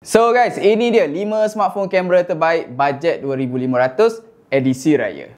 So guys, ini dia 5 smartphone kamera terbaik bajet 2500 edisi raya.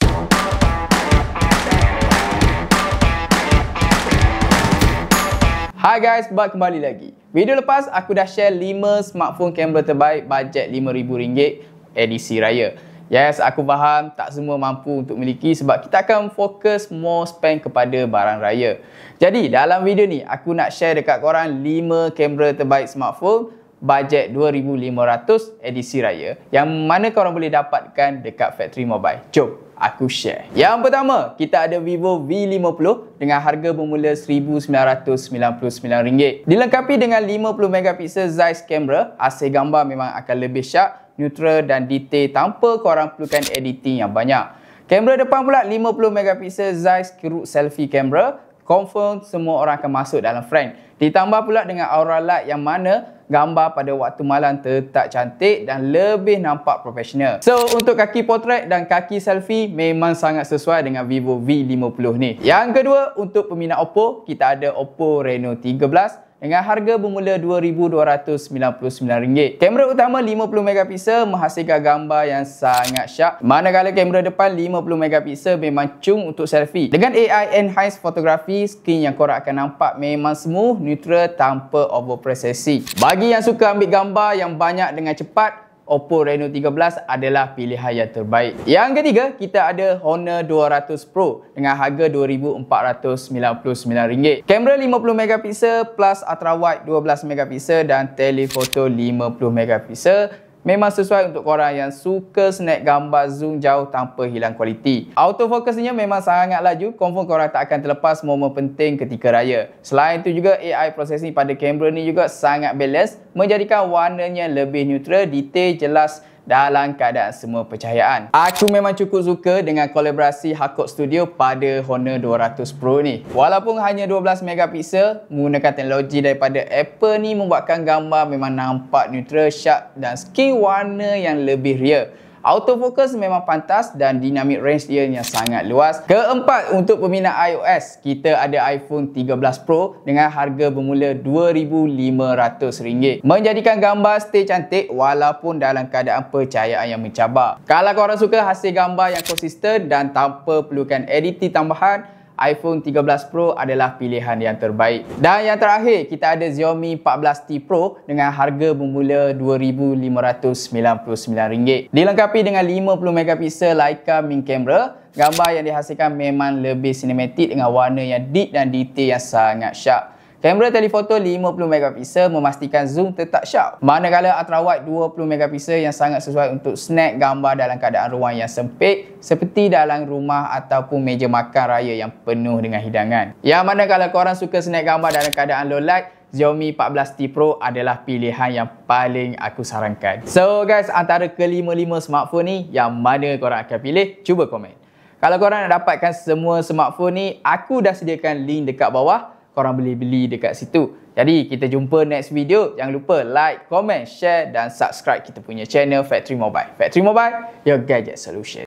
Hai guys, kembali lagi. Video lepas aku dah share 5 smartphone kamera terbaik bajet RM5,000 edisi raya. Yes, aku faham tak semua mampu untuk miliki sebab kita akan fokus more spend kepada barang raya. Jadi dalam video ni aku nak share dekat korang 5 kamera terbaik smartphone bajet 2500 edisi raya yang mana korang boleh dapatkan dekat Factory Mobile. Jom aku share. Yang pertama, kita ada Vivo V50 dengan harga bermula RM1,999. Dilengkapi dengan 50 megapiksel Zeiss kamera, hasil gambar memang akan lebih sharp, neutral dan detail tanpa korang perlukan editing yang banyak. Kamera depan pula 50 megapiksel Zeiss Root Selfie kamera, confirm semua orang akan masuk dalam frame. Ditambah pula dengan aura light yang mana gambar pada waktu malam tetap cantik dan lebih nampak profesional. So untuk kaki portrait dan kaki selfie memang sangat sesuai dengan Vivo V50 ni. Yang kedua, untuk peminat Oppo, kita ada Oppo Reno 13 dengan harga bermula RM2,299. Kamera utama 50 megapiksel menghasilkan gambar yang sangat sharp. Manakala kamera depan 50 megapiksel memang cun untuk selfie. Dengan AI Enhanced Photography, skrin yang korang akan nampak memang smooth, neutral tanpa overprocessing. Bagi yang suka ambil gambar yang banyak dengan cepat, Oppo Reno 13 adalah pilihan yang terbaik. Yang ketiga, kita ada Honor 200 Pro dengan harga RM2,499. Kamera 50 megapiksel plus ultra wide 12 megapiksel dan telefoto 50 megapiksel. Memang sesuai untuk korang yang suka snap gambar zoom jauh tanpa hilang kualiti. Autofocusnya memang sangat laju, confirm korang tak akan terlepas momen penting ketika raya. Selain itu juga AI processing pada kamera ni juga sangat balance, menjadikan warnanya lebih neutral, detail jelas dalam keadaan semua pencahayaan. Aku memang cukup suka dengan kolaborasi Hakot Studio pada Honor 200 Pro ni. Walaupun hanya 12 megapiksel, menggunakan teknologi daripada Apple ni membuatkan gambar memang nampak neutral, sharp dan skin warna yang lebih real. Autofocus memang pantas dan dynamic range dia yang sangat luas. Keempat, untuk peminat iOS, kita ada iPhone 13 Pro dengan harga bermula RM2,500. Menjadikan gambar stay cantik walaupun dalam keadaan pencahayaan yang mencabar. Kalau korang suka hasil gambar yang konsisten dan tanpa perlukan editing tambahan, iPhone 13 Pro adalah pilihan yang terbaik. Dan yang terakhir, kita ada Xiaomi 14T Pro dengan harga bermula RM2,599. Dilengkapi dengan 50 megapiksel Leica main camera. Gambar yang dihasilkan memang lebih sinematik dengan warna yang deep dan detail yang sangat sharp. Kamera telefoto 50 megapiksel memastikan zoom tetap sharp. Manakala ultra wide 20 megapiksel yang sangat sesuai untuk snap gambar dalam keadaan ruang yang sempit seperti dalam rumah ataupun meja makan raya yang penuh dengan hidangan. Yang mana kalau korang suka snap gambar dalam keadaan low light, Xiaomi 14T Pro adalah pilihan yang paling aku sarankan. So guys, antara kelima-lima smartphone ni, yang mana korang akan pilih? Cuba komen. Kalau korang nak dapatkan semua smartphone ni, aku dah sediakan link dekat bawah. Korang boleh beli dekat situ. Jadi kita jumpa next video. Jangan lupa like, comment, share dan subscribe kita punya channel Factory Mobile. Factory Mobile, your gadget solution.